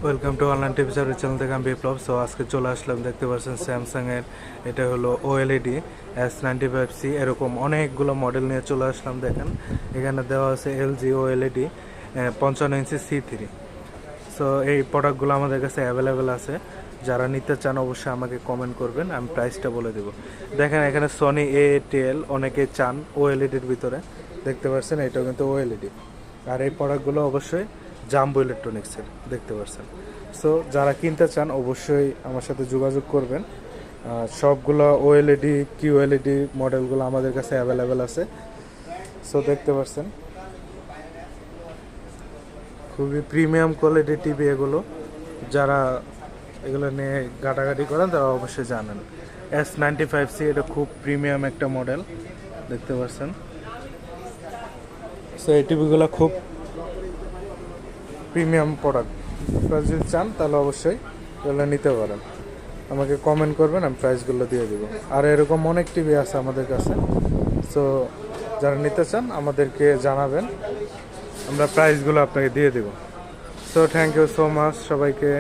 Welcome to online TV service channel থেকে আমি বিপ্লব। So আজকে চলে আসলাম, দেখতে পাচ্ছেন স্যামসাংয়ের এটা হলো ওএলইডি S95C, এরকম অনেকগুলো মডেল নিয়ে চলে আসলাম। দেখেন এখানে দেওয়া আছে এলজি ওএলইডি 55 ইঞ্চি C3। সো এই প্রোডাক্টগুলো আমাদের কাছে অ্যাভেলেবেল আছে। যারা নিতে চান অবশ্যই আমাকে কমেন্ট করবেন, আমি প্রাইসটা বলে দেবো। দেখেন এখানে সনি A12 অনেকে চান ওএলইডির ভিতরে, দেখতে পাচ্ছেন এটাও কিন্তু ওএলইডি। আর এই প্রোডাক্টগুলো অবশ্যই জাম্বো ইলেকট্রনিক্সের, দেখতে পাচ্ছেন। সো যারা কিনতে চান অবশ্যই আমার সাথে যোগাযোগ করবেন। সবগুলো ওএলইডি কিউএলইডি মডেলগুলো আমাদের কাছে অ্যাভেলেবেল আছে। সো দেখতে পাচ্ছেন খুবই প্রিমিয়াম কোয়ালিটির টিভি এগুলো। যারা এগুলো নিয়ে ঘাটাঘাটি করেন তারা অবশ্যই জানেন। S95C এটা খুব প্রিমিয়াম একটা মডেল, দেখতে পাচ্ছেন। সো এই টিভিগুলো খুব প্রিমিয়াম প্রোডাক্ট। আপনারা যদি চান তাহলে অবশ্যই এগুলো নিতে পারেন। আমাকে কমেন্ট করবেন, আমি প্রাইসগুলো দিয়ে দেবো। আর এরকম অনেক টিভি আছে আমাদের কাছে। সো যারা নিতে চান আমাদেরকে জানাবেন, আমরা প্রাইসগুলো আপনাকে দিয়ে দেবো। So thank you so much সবাইকে।